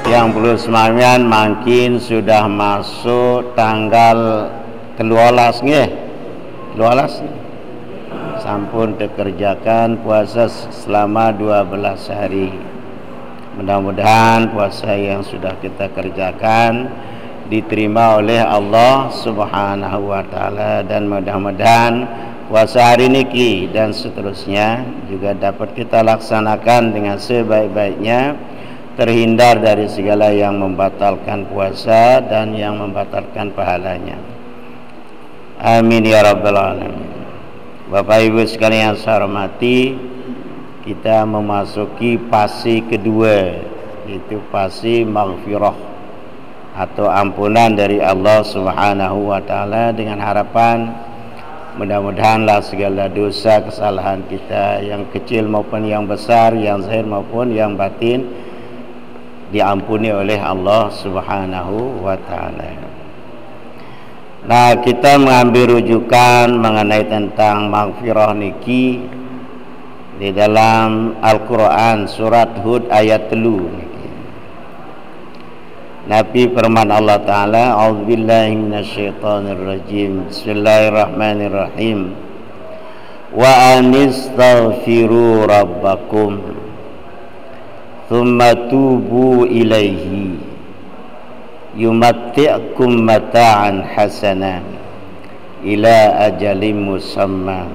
yang perlu semangat makin sudah masuk tanggal ke-12 nggih. 12 sampun dikerjakan puasa selama 12 hari. Mudah-mudahan puasa yang sudah kita kerjakan diterima oleh Allah Subhanahu wa taala, dan mudah-mudahan puasa hari niki dan seterusnya juga dapat kita laksanakan dengan sebaik-baiknya, terhindar dari segala yang membatalkan puasa dan yang membatalkan pahalanya. Amin ya rabbal alamin. Bapak Ibu sekalian saya hormati, kita memasuki fase kedua, yaitu fase maghfirah atau ampunan dari Allah Subhanahu wa taala, dengan harapan mudah-mudahanlah segala dosa kesalahan kita yang kecil maupun yang besar, yang zahir maupun yang batin, diampuni oleh Allah Subhanahu wa taala. Nah, kita mengambil rujukan mengenai tentang maghfirah niki di dalam Al-Quran surat Hud ayat 3 niki. Nabi firman Allah taala, a'udzubillahi minasyaitonirrajim, bismillahirrahmanirrahim, wa anistaghfiru rabbakum thumma tubu ilaihi yumatti'kum mata'an hasanan ila ajalin musamma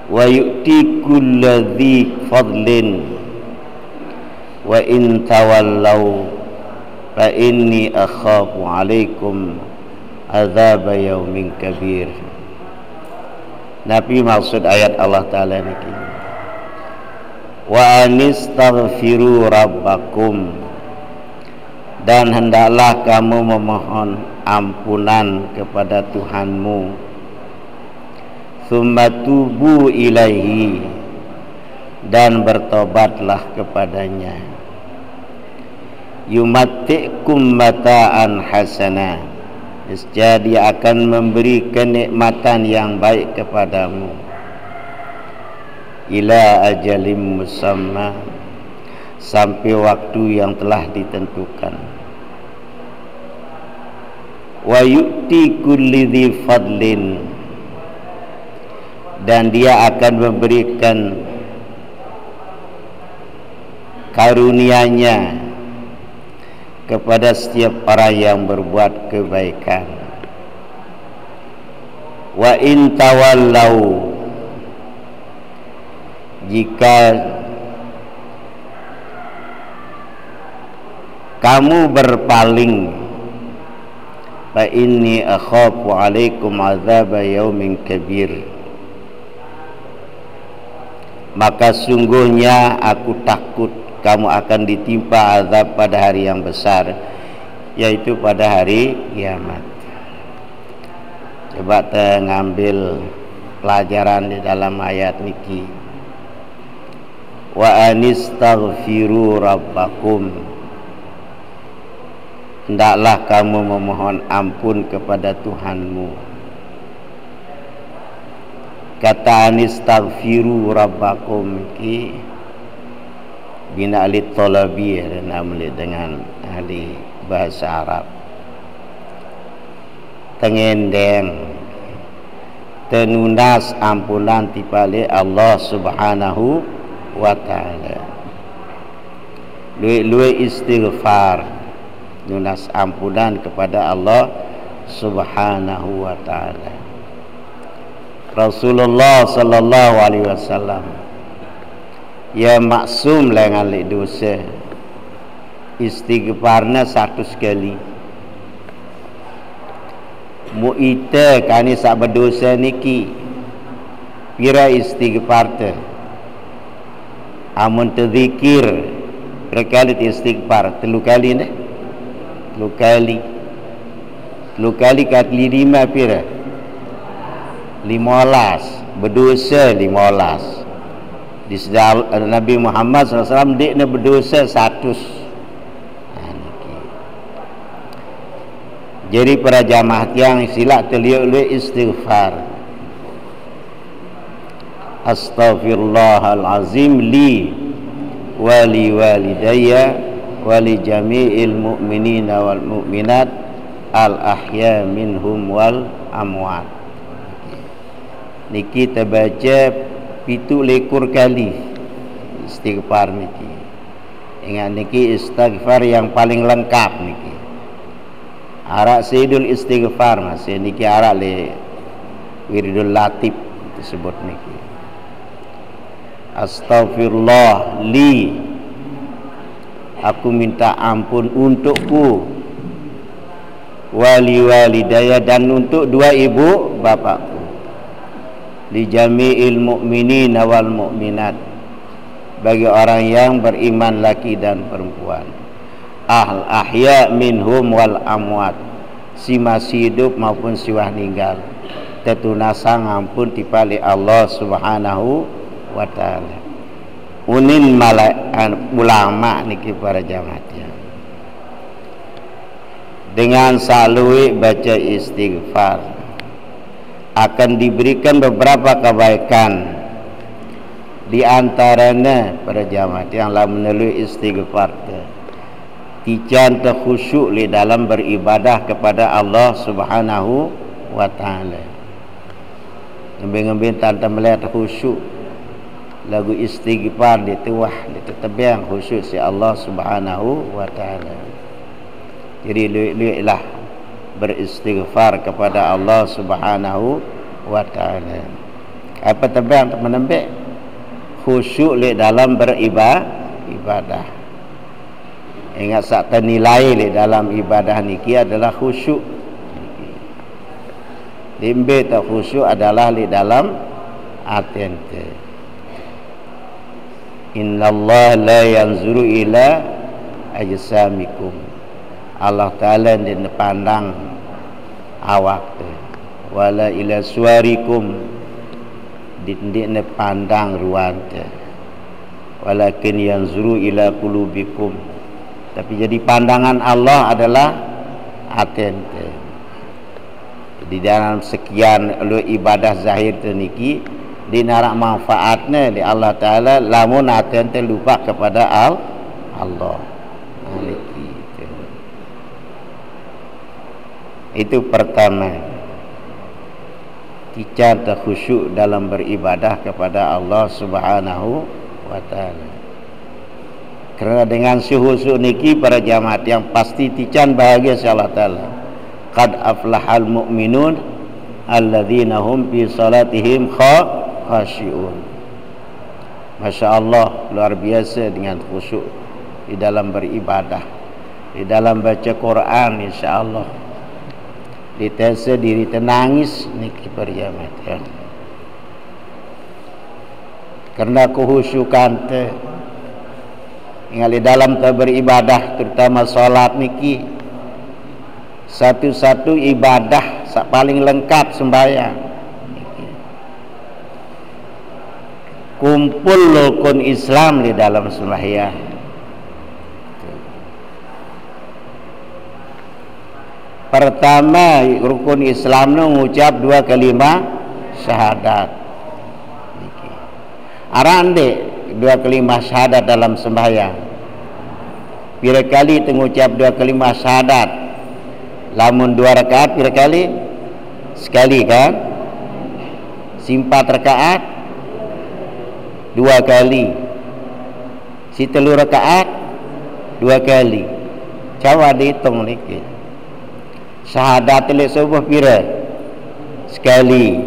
wa yu'ti kulladzi fadlin wa in tawallaw fa inni akhafu 'alaikum azab yaumin kabir. Nabi maksud ayat Allah taala niki, wa anistaghfiru rabbakum, dan hendaklah kamu memohon ampunan kepada Tuhanmu, tsumma tubu ilaihi, dan bertobatlah kepadanya, yumatti'kum mata'an hasanah, niscaya dia akan memberi kenikmatan yang baik kepadamu, ila ajalim musamma, sampai waktu yang telah ditentukan, wa yu'ti kulli dzi fadlin, dan dia akan memberikan karunia-Nya kepada setiap orang yang berbuat kebaikan. Wa in tawallau, jika kamu berpaling, fa inni akhafu 'alaikum 'adzab yaumin kabir, maka sungguhnya aku takut kamu akan ditimpa azab pada hari yang besar, yaitu pada hari kiamat. Coba kita ngambil pelajaran di dalam ayat niki, wa anistaghfiru rabbakum, hendaklah kamu memohon ampun kepada Tuhanmu. Kata anistaghfiru rabbakum ki bina ahli talabi, dengan ahli bahasa Arab, tengendeng tenunas ampunan tipale Allah Subhanahu wa taala, luwe istighfar lunas ampunan kepada Allah Subhanahu wa taala. Rasulullah sallallahu alaihi wasallam ya maksum dengan dosa, istighfarnya 100 kali. Mu'ita kani sak berdosa niki pira istighfar te, amun terzikir berkali istighfar 3 kali ne, 3 kali kali 5 pira 15, berdosa 15. Di sejarah Nabi Muhammad SAW dia berdosa 100. Jadi para jamaah yang silap terlihat oleh istighfar, astaghfirullahalazim li wali walidayya wa li jami'il mu'minina wal mu'minat al ahya minhum wal amwat. Niki kita baca 17 kali istighfar niki. Ingat niki istighfar yang paling lengkap niki. Arak Sayyidul Istighfar masih niki arak le Wiridul Latif disebut niki. Astaghfirullah li, aku minta ampun untukku, wali walidaya, dan untuk dua ibu bapakku, li jami'il mu'minin wal mu'minat, bagi orang yang beriman laki dan perempuan, al ahya minhum wal amwat, si masih hidup maupun si wah ninggal, tetunasa ngampun tipali Allah subhanahu wa ta'ala. Unin ulama niki para jamaah ya, dengan selalu baca istighfar akan diberikan beberapa kebaikan. Di antaranya para jamaah yang lah melalui istighfar tijan terkhusyuk di dalam beribadah kepada Allah subhanahu wa ta'ala. Ngembing-ngembing tante melihat khusyuk lagu istighfar dituah ditetebiang khusyuk si Allah subhanahu wa ta'ala. Jadi lihatlah beristighfar kepada Allah subhanahu wa ta'ala. Apa tebiang untuk menembik khusyuk li dalam beribadah. Ingat sak nilai li dalam ibadah niki adalah khusyuk. Limbe tak khusyuk adalah li dalam atente. Innallaha la yanzuru ila ajsamikum. Allah Ta'ala dia pandang awak tu. Wala ila suarikum, dia pandang ruang tu. Walakin yanzuru ila qulubikum. Tapi jadi pandangan Allah adalah atente. Di dalam sekian ibadah zahir tu niki dinarak manfaatnya di Allah Ta'ala, lamun atente lupa kepada Allah. Itu pertama, kita terkhusyuk dalam beribadah kepada Allah subhanahu wa ta'ala. Kerana dengan syuhusuk niki para jamaat yang pasti tican bahagia si Allah Ta'ala. Qad aflahal mu'minun alladzina hum fi salatihim khashi'un. Masya Allah, luar biasa dengan khusyuk di dalam beribadah, di dalam baca Quran, insya Allah ditesa diri tenangis niki perjamat ya. Karena kehusyukan te ingat di dalam beribadah, terutama solat niki satu-satu ibadah paling lengkap sembahyang. Kumpul rukun Islam di dalam sembahyang. Pertama rukun Islam nu ngucap 2 kalimat syahadat. Arande 2 kalimat syahadat dalam sembahyang. Pira kali mengucap 2 kalimat syahadat? Lamun 2 rakaat pira kali? Sekali kan? Simpat rakaat 2 kali. Si 3 rakaat 2 kali. Coba dihitung niki. Syahadat li subuh pira? Sekali.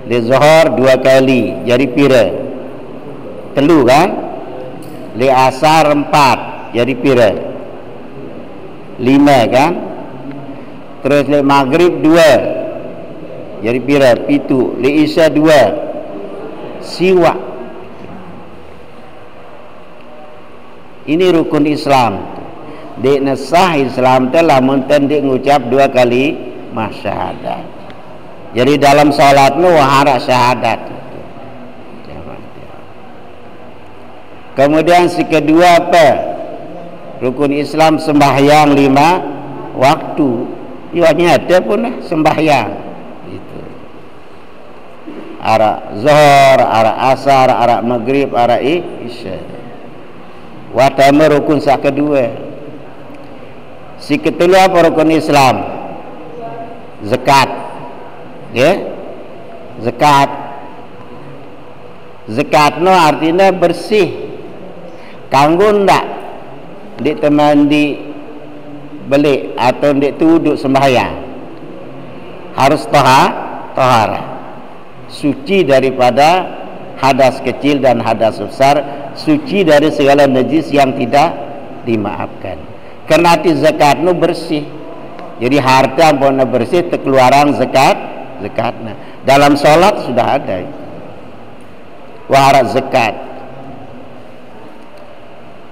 Li zuhur 2 kali. Jadi pira? 3 kan? Li asar 4. Jadi pira? 5 kan? Terus li maghrib 2. Jadi pira? 7. Li isya 2. Siwa. Ini rukun Islam. Dek nasah Islam telah mentendik ngucap 2 kali syahadat. Jadi dalam salat nu harap syahadat. Kemudian si kedua apa? Rukun Islam sembahyang 5 waktu. Iwanya ada pun sembahyang. Itu. Ara zuhur, ara asar, ara maghrib, ara isya. Watama rukun sak kedua. Si ketelu apa rukun Islam? Zakat. Ya. Zakat. Zakat no artinya bersih. Kanggo ndak di teman di beli atau di duduk sembahyang harus tahara, suci daripada hadas kecil dan hadas besar, suci dari segala najis yang tidak dimaafkan. Karena ti zakat nu bersih, jadi harta pun bersih, keluaran zakatnya. Dalam sholat sudah ada warat zakat.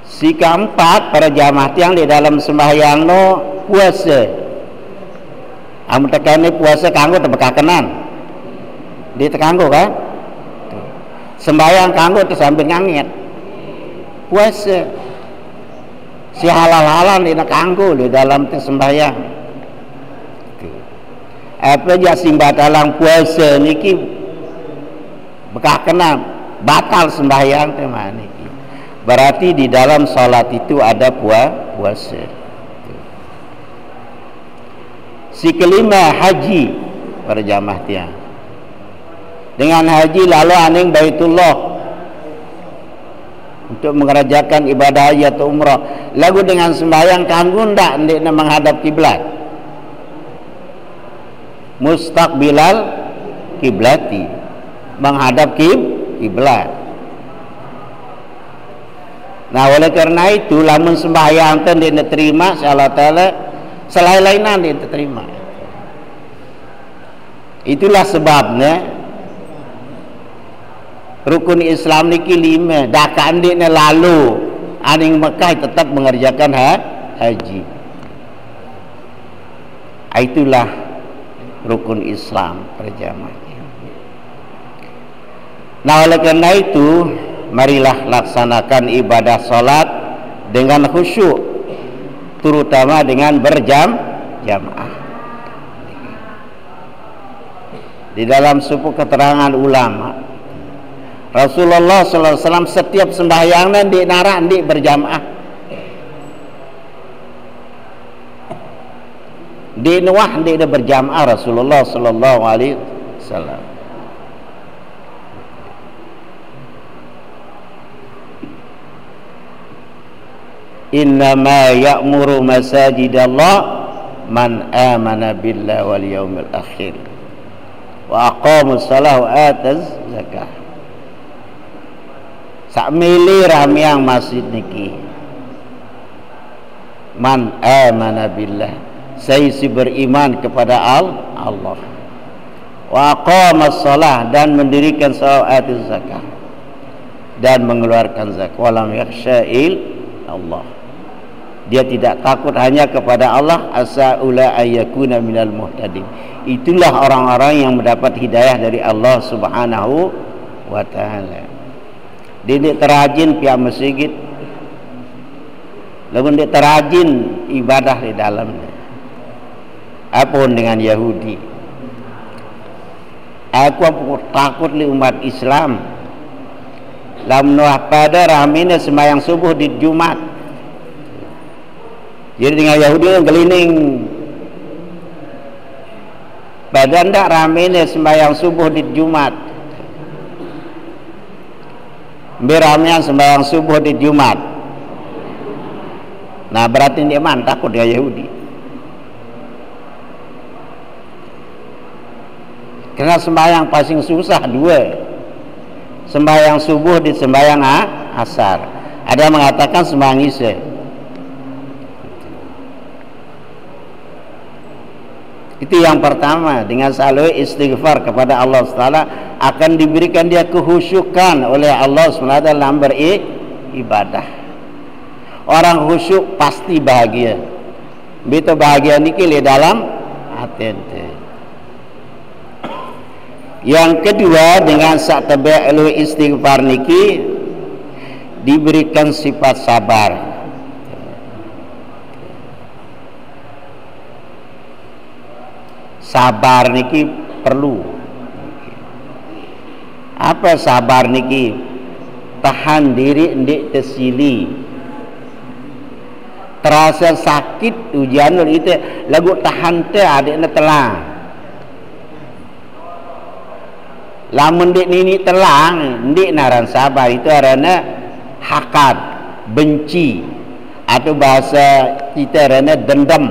Si keempat para jamaah yang di dalam sembahyang no puasa. Amun tekan puasa kanggo tebekakenan. Di tekanggo kan? Sembahyang kanggo teu sambil ngangit. Puasa. Si halal-halal di kanggo di dalam sembahyang. Apa ja sing batalang puasa niki bekakenan batal sembahyang teh niki. Berarti di dalam salat itu ada puasa. Si kelima haji para jamaah tiang. Dengan haji lalu aning Baitullah untuk mengerjakan ibadah haji atau umrah. Lagu dengan sembahyang kanggo ndak ndekna menghadap kiblat. Mustaqbilal kiblati, menghadap kiblat. Nah oleh karena itu lamun sembahyang teh diterima Allah Taala selain-lainan diterima. Itulah sebabnya rukun Islam niki 5. Dakaan dina lalu aning Mekah tetap mengerjakan haji. Itulah rukun Islam berjamaah. Nah oleh karena itu marilah laksanakan ibadah salat dengan khusyuk, terutama dengan berjamaah. Di dalam suku keterangan ulama, Rasulullah SAW setiap sembahyangnya di narak di berjamaah. Di nuah di berjamaah Rasulullah SAW. Innama ya'muru masajidallah man amana billahi wal yaumil akhir wa aqamus salah wa ataz zakah. Sak mili ramiang masjid niki man amana billah, saya beriman kepada Allah, wa aqamus salah, dan mendirikan salat, ataz zakah, dan mengeluarkan zakat, walam yakhsha'il Allah, dia tidak takut hanya kepada Allah, asaula ayyakuna minal muhtadin. Itulah orang-orang yang mendapat hidayah dari Allah Subhanahu wa taala. Dia terajin pihak masjid, lalu dia terajin ibadah di dalamnya. Apapun dengan Yahudi, aku takut li umat Islam lam nuah pada ramine sembahyang subuh di Jumat. Jadi dengan Yahudi yang gelining badan ndak ramine sembahyang subuh di Jumat, beramian sembahyang subuh di Jumat. Nah berarti dia man takut dia Yahudi, karena sembahyang paling susah dua, sembahyang subuh di sembahyang asar. Ada yang mengatakan sembahyang isya. Itu yang pertama, dengan selalu istighfar kepada Allah SWT akan diberikan dia kehusyukan oleh Allah SWT dalam beribadah. Orang khusyuk pasti bahagia. Begitu bahagia niki di dalam hati. Yang kedua, dengan sak tabi'ul istighfar niki diberikan sifat sabar. Sabar niki perlu. Apa sabar niki? Tahan diri ndik tersili, terasa sakit ujian itu lagu tahan te adiknya telang. Lamun dik nini telang, ndik naran sabar itu arana hakad, benci, atau bahasa kita arana dendam,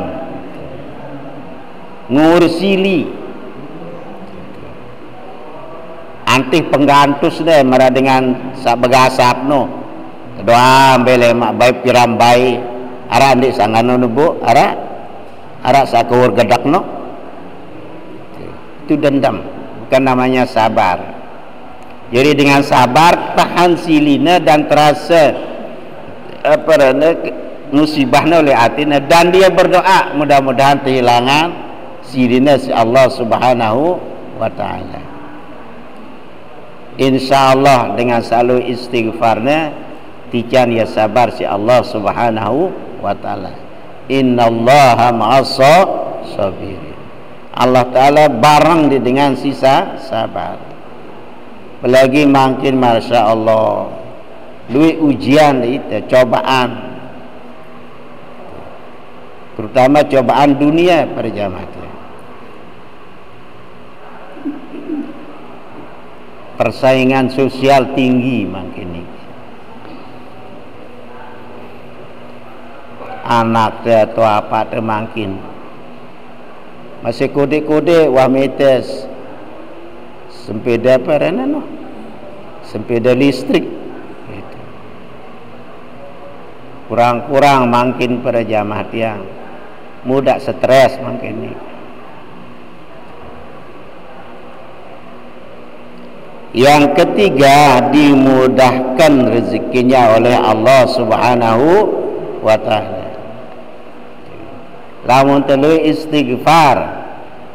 ngursili, antih penggantus deh mara dengan sabegasap no, doa bele mak baik piram baik, ara ndik sangano nubu, ara sakur gedak no, itu dendam. Bukan namanya sabar. Jadi dengan sabar tahan silina dan terasa musibahnya oleh hatinya, dan dia berdoa mudah-mudahan kehilangan silina si Allah Subhanahu wa ta'ala. InsyaAllah dengan selalu istighfarnya tijan ya sabar si Allah Subhanahu wa ta'ala. Innallaha ma'as sabirin. Allah Ta'ala bareng dengan sisa sabar. Apalagi makin Masya Allah lui ujian itu, cobaan, terutama cobaan dunia pada jamaah. Persaingan sosial tinggi makin ini. Anak atau apa tu makin masih kode-kode wah metes sempeda apa no? Sempeda listrik gitu. Kurang-kurang makin pada jamaah tiang mudah stres makin ini. Yang ketiga, dimudahkan rezekinya oleh Allah Subhanahu wa ta'ala. Lamun telu istighfar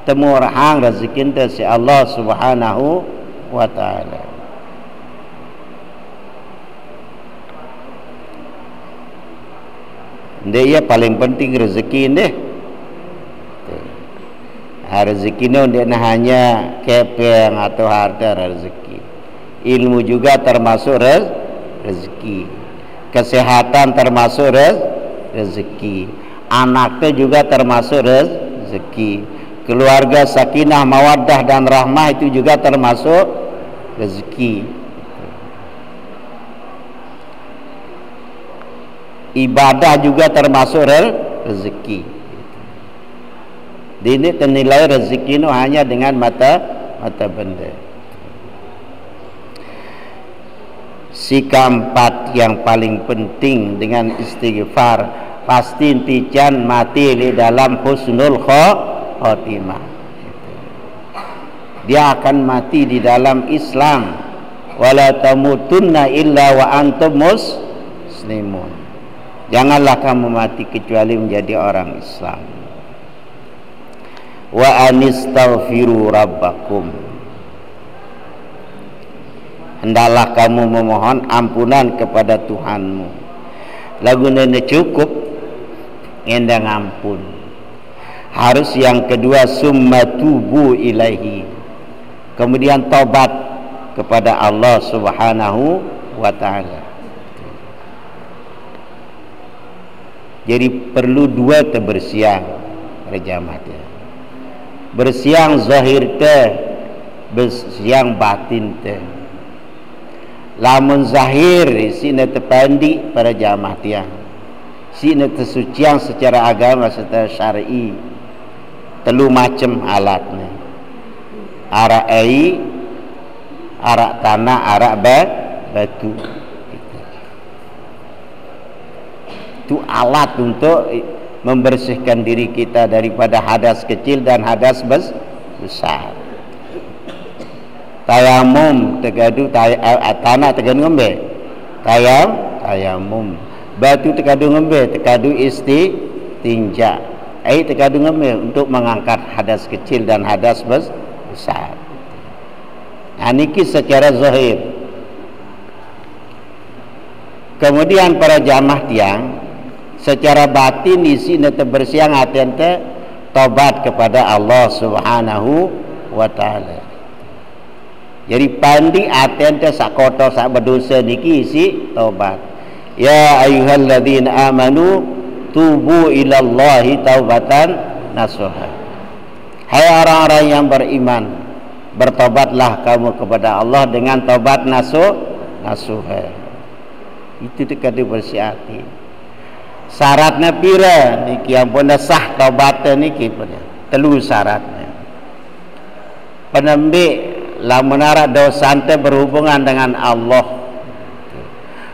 temu rahang rezeki teh si Allah Subhanahu wa ta'ala. Dia paling penting rezeki deh. Rezeki ni dia hanya kepeng atau harta rezeki. Ilmu juga termasuk rezeki. Kesehatan termasuk rezeki. Anaknya juga termasuk rezeki. Keluarga sakinah mawaddah dan rahmah itu juga termasuk rezeki. Ibadah juga termasuk rezeki. Ini ternilai rezeki itu hanya dengan mata benda. Si keempat yang paling penting dengan istighfar, pasti tijan mati di dalam husnul khotimah. Dia akan mati di dalam Islam. Wala tamutunna illa wa antum muslimun. Janganlah kamu mati kecuali menjadi orang Islam. Wa anistaghfiru rabbakum. Hendaklah kamu memohon ampunan kepada Tuhanmu. Lagu nenek cukup endang ampun. Harus yang kedua summa tubu ilaihi. Kemudian tobat kepada Allah Subhanahu wa ta'ala. Jadi perlu dua kebersihan rejamahnya. Bersiang zahir teh, bersiang batin teh. Lamun zahir sini terpandi pada jamaah tiang. Sini tersucian secara agama secara syar'i. Telu macam alatnya. Arak air, arak tanah, arak batu. Itu alat untuk membersihkan diri kita daripada hadas kecil dan hadas besar. Tayamum tegadu tanah tegadu ngombe. Tayamum. Batu tegadu ngombe, tegadu istinja. Air tegadu ngombe untuk mengangkat hadas kecil dan hadas besar. Nah, niki secara zahir. Kemudian para jamaah tiang secara batin di sini terbersiang hati ente tobat kepada Allah Subhanahu wa ta'ala. Jadi pandi hati ente sak kotor sak berdosa niki isi tobat. Ya ayyuhalladzina amanu tubu ilallahi taubatan nasuha. Hai orang-orang yang beriman, bertobatlah kamu kepada Allah dengan taubat nasuha. Itu dekat bersihati. Syaratnya pira niki ampun sah taubat niki telu syaratnya. Penembik lamun ara dosa ante berhubungan dengan Allah,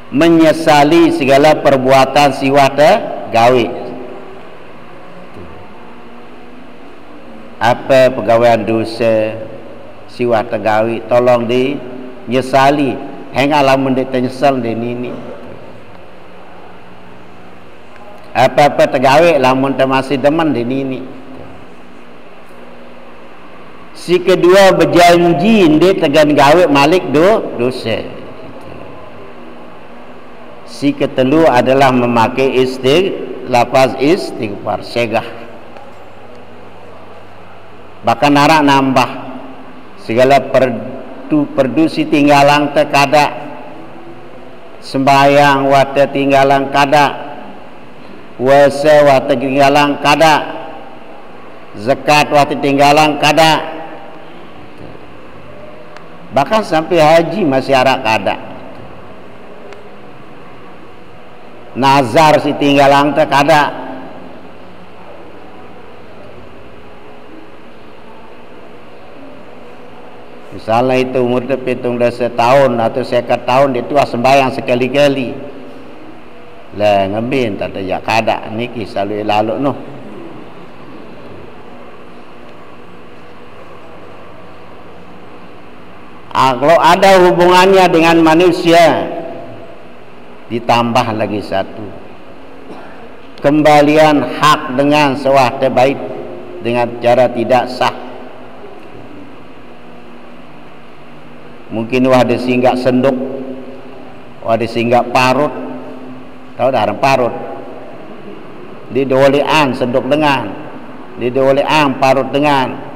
menyesali segala perbuatan siwata gawe. Apa pegawaian dosa siwata gawe tolong dinyesali. Hingga lamun dia nyesal dia nini. Apa-apa tegawe lamun dia masih demen dia nini. Si kedua berjanji dia tegan gawe malik dosa. Si ketelu adalah memakai lafaz istighfar segah. Bahkan narak nambah segala perdusi tinggalan tekada, sembahyang wate tinggalan kada, puasa wate tinggalan kada, zakat wate tinggalan kada, bahkan sampai haji masih arak kada, nazar si tinggalan tekada. Misalnya itu umur hitung dah setahun atau sekat tahun itu sembahyang sekali-kali. Lah ngembin tak ada kada niki selalu lalu noh. Kalau ada hubungannya dengan manusia, ditambah lagi satu. Kembalian hak dengan sewahte baik dengan cara tidak sah. Mungkin wah ada singgah senduk, wah ada singgah parut, tahu dah parut. Di dolean senduk dengan, di dolean parut dengan.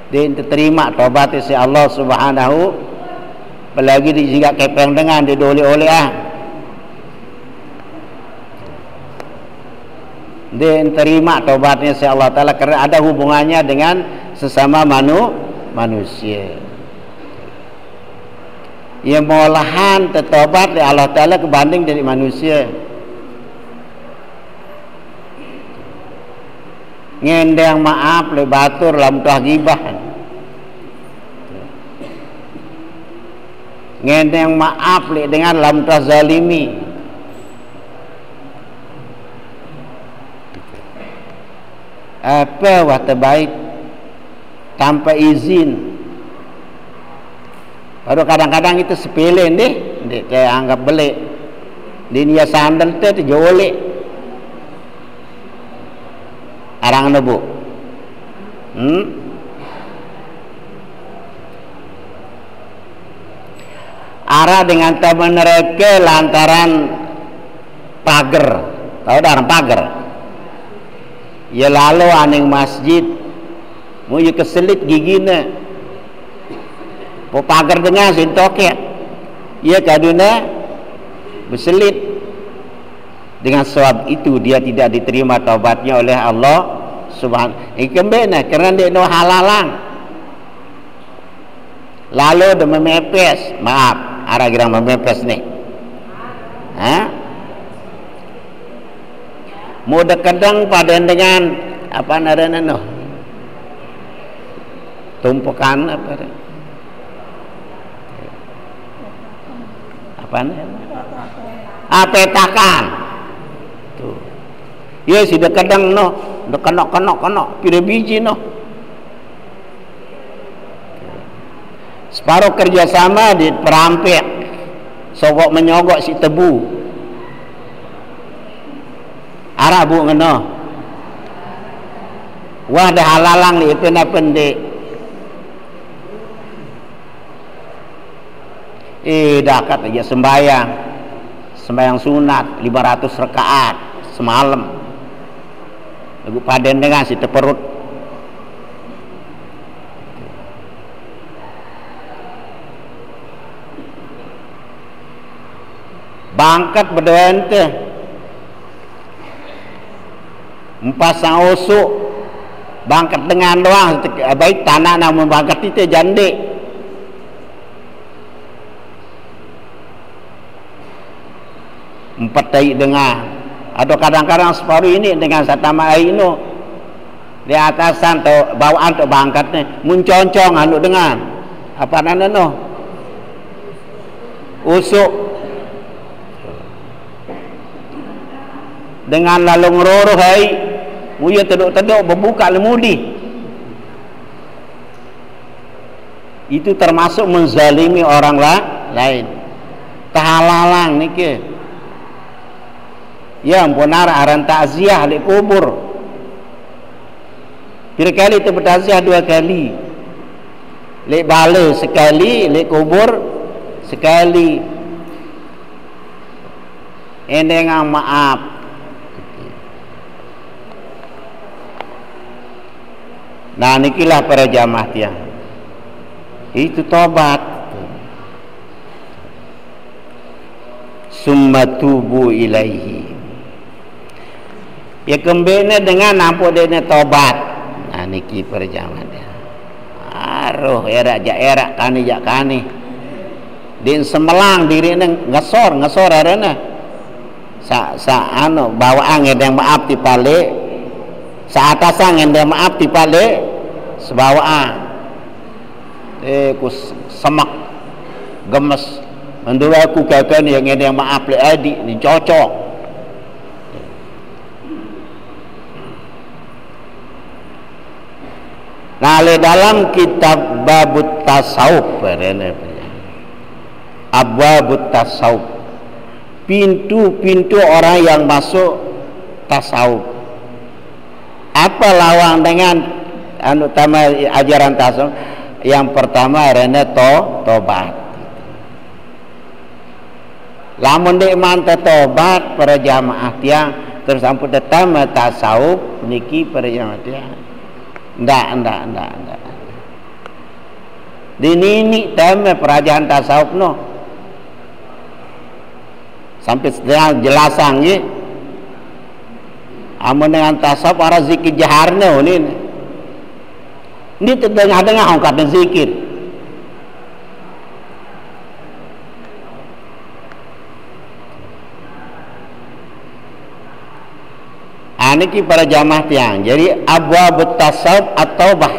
Dia terima taubat si Allah Subhanahu, apalagi di singgah kepeng dengan di dole-olean. Dia terima taubatnya si Allah Taala karena ada hubungannya dengan sesama manusia. Ia molahan tertobat dari Allah Ta'ala kebanding dari manusia. Ngendeng maaf le batur lam tuah gibah. Ngendeng maaf le dengan lam tuah zalimi. Apa wah terbaik tanpa izin. Baru kadang-kadang itu sepele deh, saya anggap beli. Di nia sandal tu jole. Arang nebu. Arah dengan teman mereka lantaran pagar. Tahu dah pagar. Ya lalu aning masjid mau keselit gigina po pagar dengan sintoke ia kaduna berselit. Dengan sebab itu dia tidak diterima taubatnya oleh Allah Subhanahu. Kembena kerana dia no halalang lalu dia memepes, maaf arah girang memepes nih, mau dekadang pada dengan apa narana no tumpukan apa nih? Petakan. Tuh. Ya si dekadang no, dekanok pira biji no. Separuh kerjasama di perampek, sogok menyogok si tebu. Arah bu ngeno. Wah dah halalang ni pendek. Dah kata dia sembahyang sunat 500 rakaat semalam. Lagu paden dengan si teperut. bangkat berdua ente empasang usuk bangkat dengan doang baik tanah namun bangkat itu jande empat taik dengar atau kadang-kadang separuh ini dengan satama ainu di atasan atau bawaan atau bangkatnya munconcong anu dengan apa nana no usuk dengan lalu ngeroro hai muya teduk-teduk berbuka lemudi itu termasuk menzalimi orang lain tahalalang niki ya ampunar aran takziah di kubur kira kali itu bertakziah 2 kali lek bale sekali lek kubur sekali endengang maaf nah nikilah para jamaah tiang itu tobat summa tubu ilaihi ya kembali dengan nampu dia tobat. Nah niki perjalanan dia aruh erak kani jak kani din semelang diri neng ngesor arena sa anu bawaan ngedeng maaf ti pale sa atasan ngedeng maaf ti pale sebawaan ku semak gemes menurut aku kakak yang ngedeng maaf le adik ni cocok. Nah, dalam kitab Babut Tasawuf, Abwabut Tasawuf, pintu-pintu orang yang masuk tasawuf. Apa lawang dengan anu utama ajaran tasawuf? Yang pertama adalah tobat. Lamun dek manta tobat para jamaah tiang terus ampun datang tasawuf niki para jamaah tiang. Ndak. Ini tema perajaan tasawuf no. Sampai sedang jelasan ye. Amun dengan tasawuf ara zikir jaharna ini. Ini tengah-tengah angkat zikir. Niki para jamaah tiang. Jadi abwabut tasawuf at-taubah.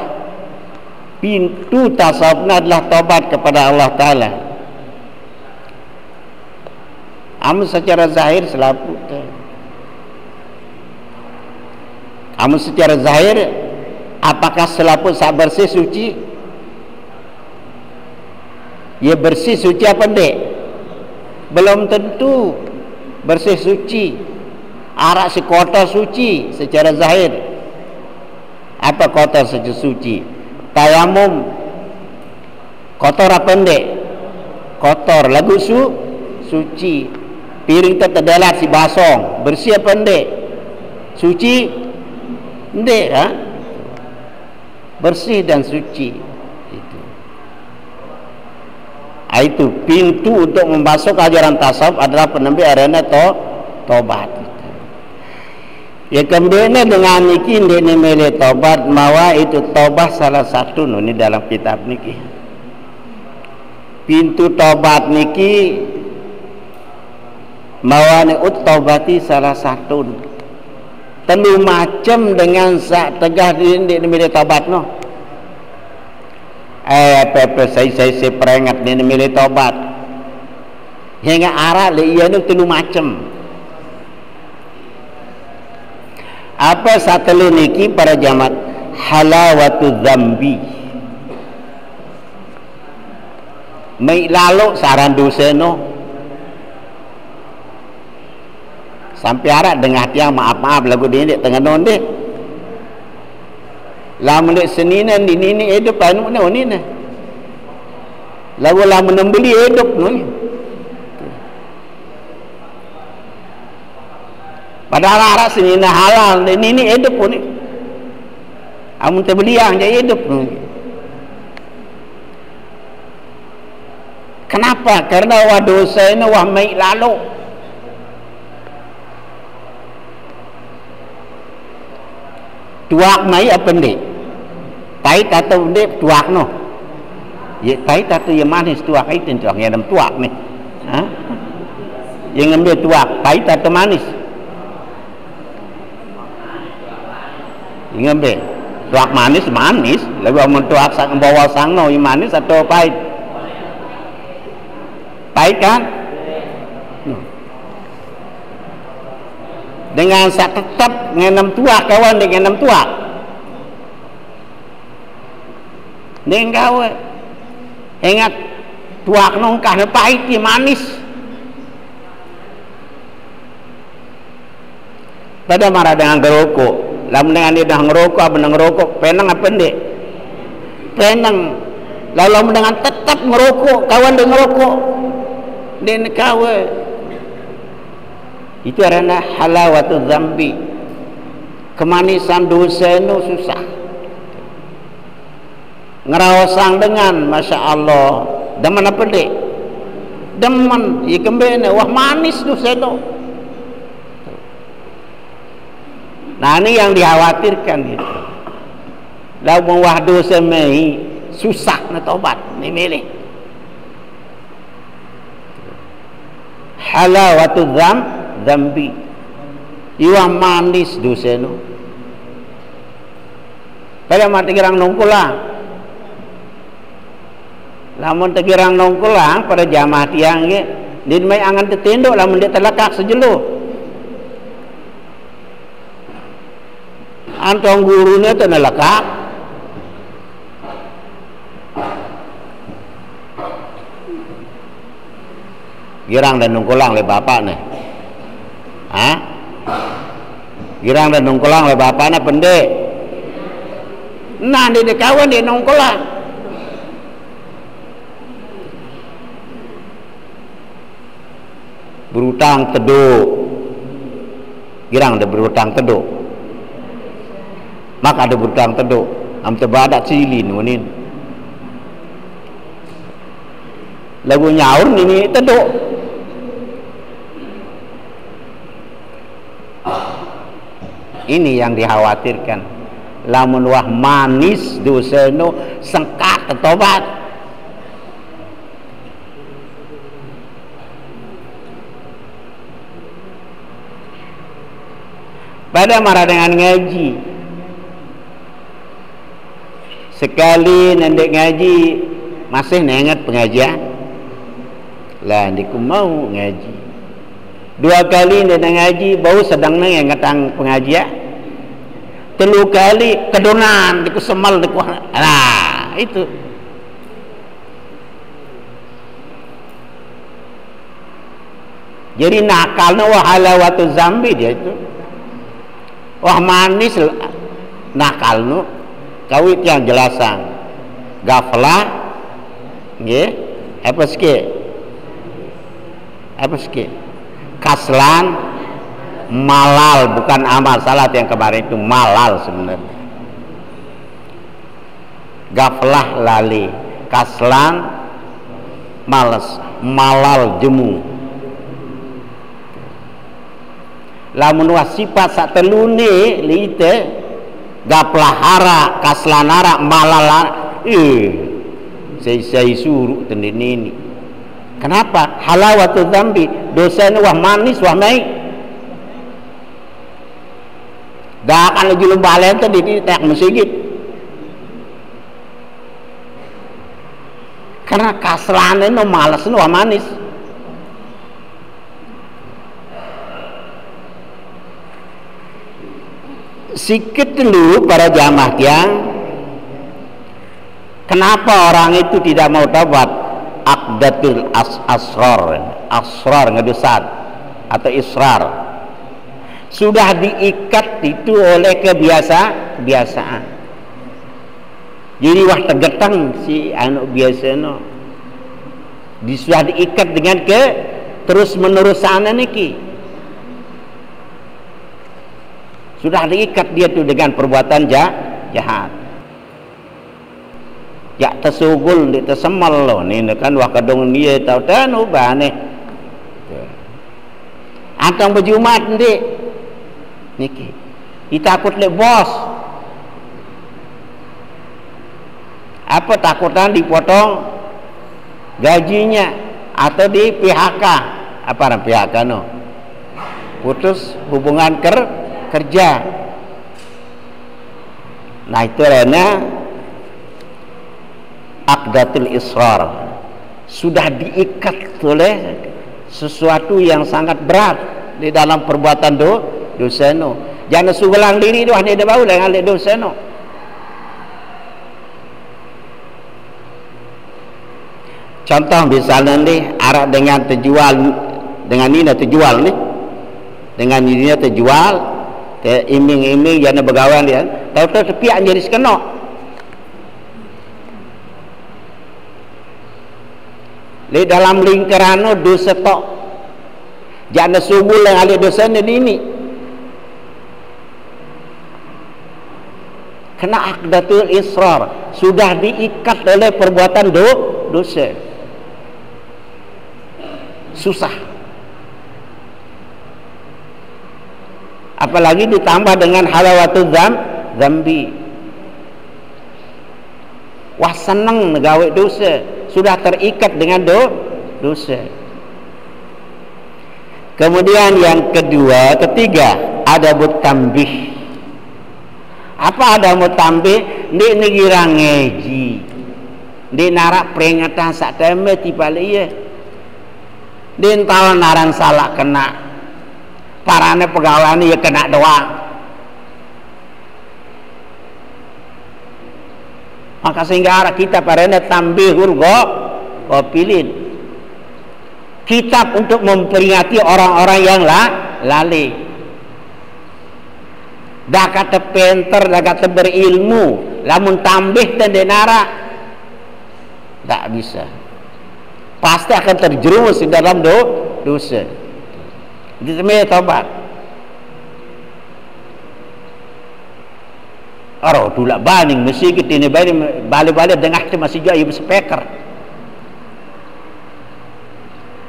Pintu tasawufnya adalah tobat kepada Allah Ta'ala. Amun secara zahir selapu. Amun secara zahir apakah selaput sak bersih suci? Ya bersih suci apa dek? Belum tentu bersih suci. Arak si kotor suci secara zahir. Apa kotor secara suci? Tayamum kotor apa ndek? Kotor. Lagu suci. Piring terdalat si basong bersih apa ndek? Suci ndek ha? Bersih dan suci. Itu pintu untuk membasuh ajaran tasawuf adalah penembi arena tobat. Ya kembali dengan niki ini milih tobat mawa itu tobat salah satu ini dalam kitab niki. Pintu tobat niki mawa ni tobati salah satu. Telu macam dengan sak tegah ini milih tobat no. Apa saya peringat ini milih tobat. Hingga arah le iya ni telu macam. Apa satu niki para jamaah halawatu dzambi. Mai lalu saran doseno. Sampai arak dengar tiang maaf lagu dia tengah non dek. Lamun dek seninan di nini hidup anu ni na. Lagu lamun membeli hidup ni. Padahal arah sini na halal, ini hidup pun ni. Amun terbeliang jadi hidup pun. Kenapa? Karena dosa ini mai lalu. tuak mai apa ndik tai atau ndik tuak no ye tai atau ye manis tuak itu tuak yang dalam tuak nih yang ngambil tuak tai atau manis yang ngambil tuak manis lalu amun tuak sang bawa sang no yang manis atau pahit kan dengan sak tetap ngenam tuak kawan dengan enam tuak dengan kawan ingat tuak nongkah pahit ya manis pada marah dengan ngerokok lamun dengan dia dah ngerokok apa ngerokok penang apa ndek penang lalu dengan tetap ngerokok kawan dia ngerokok dan kawan itu adalah halawatul zambi, kemanisan dosa itu susah ngerawasang dengan masya Allah demen apa dek demen ya kembali wah manis dosa itu. Nah ini yang dikhawatirkan gitu lalu wah dosa mei susah na tobat ni milih halawatul zambi iwa manis dosa no pada mati kirang nongkulang lamun tegirang nongkulang pada jamaah tiang ye din mai angan tetendok lamun dia terlekak sejelo antong gurunya tu nelekak girang dan nongkulang le bapak nih girang dan nongkolang oleh bapaknya pendek nah dia kawan dia nongkolang berutang teduk girang ada berutang teduk maka ada berutang teduk am tebadak silin wanin lagu nyaur ini teduk ini yang dikhawatirkan lamun wah manis dosa no sengkat tobat pada marah dengan ngaji sekali nendek ngaji masih nengat pengajian lah ndiku mau ngaji dua kali nendek ngaji bau sedang nengat pengajian telu kali kedonan diku semal diku nah itu jadi nakalnya wah halawatu zambi dia itu wah manis nakalnya kawit yang jelasan gaflah nggih apa sikit kaslan malal bukan amal salat yang kemarin itu malal sebenarnya gaflah lali kaslan males malal jemu lamun wasifat sak telune lite gaplahara kaslanara malala saya suruh tendin ini kenapa halawatul zambi dosanya wah manis wah naik dah akan lagi lumbalen tadi di tak masjid karena kaslan itu malas itu manis sikit dulu para jamaah yang kenapa orang itu tidak mau tobat aqdatul asrar ngedusat atau israr sudah diikat itu oleh kebiasaan jadi wah tegetang si anu biasa no sudah diikat dengan terus menerusan niki sudah diikat dia tuh dengan perbuatan jahat ya tersugul di tersemal loh ni kan wah kadung dia tahu tan ubah nih antang berjumat ndik niki ditakut le bos Apa takutan dipotong gajinya atau di PHK? Apa namanya PHK no? Putus hubungan kerja. Nah itu karena aqdatul israr, sudah diikat oleh sesuatu yang sangat berat di dalam perbuatan dosa no. Jangan sugulang diri tu hanya bau dengan dosa no. Contoh misalnya ni Arab dengan terjual, dengan ini terjual ni, dengan ini terjual, iming-iming jangan bergawan dia, tahu-tahu tepiak jadi sekenok. Di dalam lingkaran dosa tok, jangan sugul dengan ahli dosa ini. Kena aqdatul israr, sudah diikat oleh perbuatan dosa. Susah, apalagi ditambah dengan halawatul zambi. Wah senang gawe dosa, sudah terikat dengan dosa. Kemudian yang ketiga ada mutambih. Apa ada mutambih? Ni negira ngeji, di narak peringatan sak teme tiba liye. Din tahu naran salah kena, parane pegawai ni ya kena doang. Maka sehingga kita parane tambihul pilih kitab untuk memperingati orang-orang yang lalai. Dah kata pinter, dah kata berilmu, lamun tambih dan denara tak bisa, pasti akan terjerumus di dalam dosa. Itu sebenarnya taubat. Orang tulak baning mesti kita ni balik-balik dengar tu masih jauh speaker.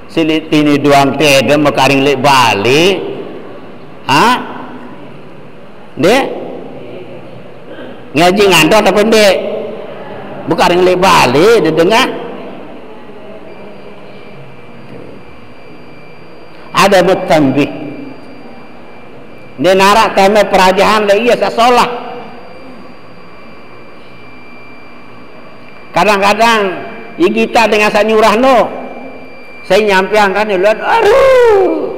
Silit ini doang teh mekaring lek balik. Ha? Dek? Ngaji ngandot apa dek? Bukan lek balik dia dengar. Ada mutambih. Dia narak tema perajahan lah iya sasolah. Kadang-kadang kita dengan sanyurah no, saya nyampiang kan lihat, aduh,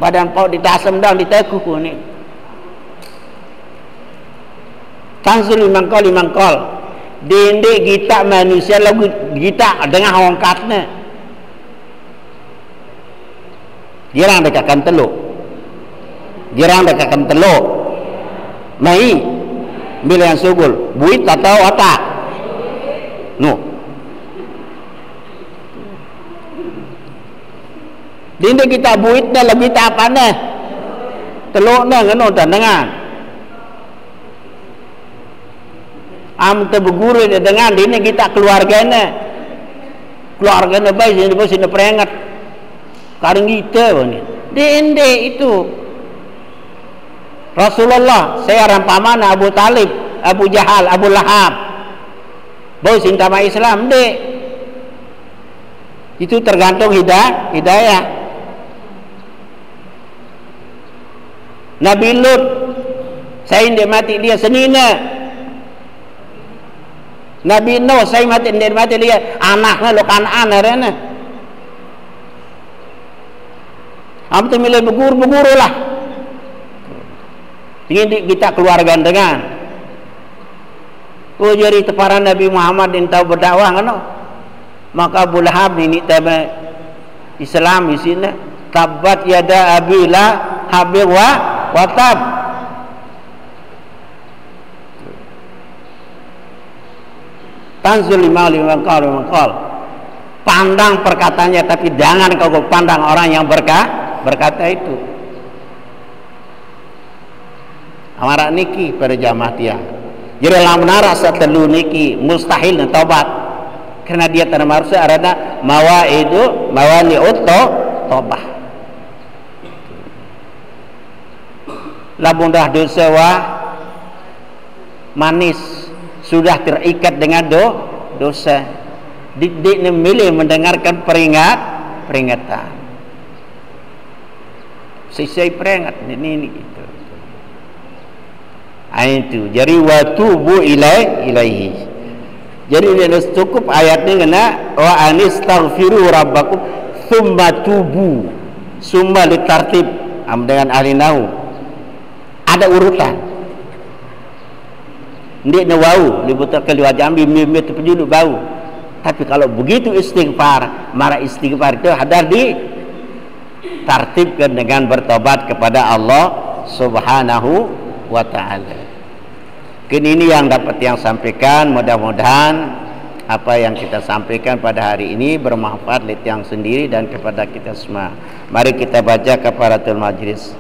badan pau ditasem dang diteku ni. Tansul limang kol. Dende kita manusia lagu kita dengan hongkatnya. Jirang dekatkan teluk, jirang dekatkan teluk. Mai bila yang sugul, buit atau otak? No. Dini kita buit dah lebih tapan dah. Teluk dah kena dan dengar. Am terbeguru dia dengan dini kita keluarganya baik sini peringat. Karena kita ni dende itu Rasulullah saya rampaman Abu Talib, Abu Jahal, Abu Lahab bau sintama Islam dek itu tergantung hidayah. Nabi Lut saya indah mati dia senina. Nabi Nuh saya mati dia anaknya lo Kanaan arena. Amtu milih beguru lah. Ini kita keluarga dengan. Oh jadi teparan Nabi Muhammad yang tahu berdakwah kan? Maka Abu Lahab ini tema Islam di sini. Tabat yada abila habib wa tab. Tanzul lima kal. Pandang perkataannya tapi jangan kau pandang orang yang berkata itu. Amara niki pada jamaah tiang. Jadi lamun rasa telu niki mustahil taubat. Karena dia termasuk ada mawani taubat. Lamun dah dosa manis sudah terikat dengan dosa. Didik memilih mendengarkan peringatan. Saya peringat ini gitu. Itu. Jadi watubu ilaihi. Jadi dia cukup ayat ni kena wa anistaghfiru rabbakum thumma tubu. Summa litartib dengan ahli nahwu. Ada urutan. Ndik na wau libuta kali wajambi mimit penjuluk bau. Tapi kalau begitu istighfar, mara istighfar itu hadar di tartibkan dengan bertobat kepada Allah Subhanahu wa ta'ala. Ini yang dapat yang sampaikan. Mudah-mudahan apa yang kita sampaikan pada hari ini bermanfaat buat yang sendiri dan kepada kita semua. Mari kita baca kafaratul majlis.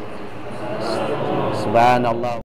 Subhanallah.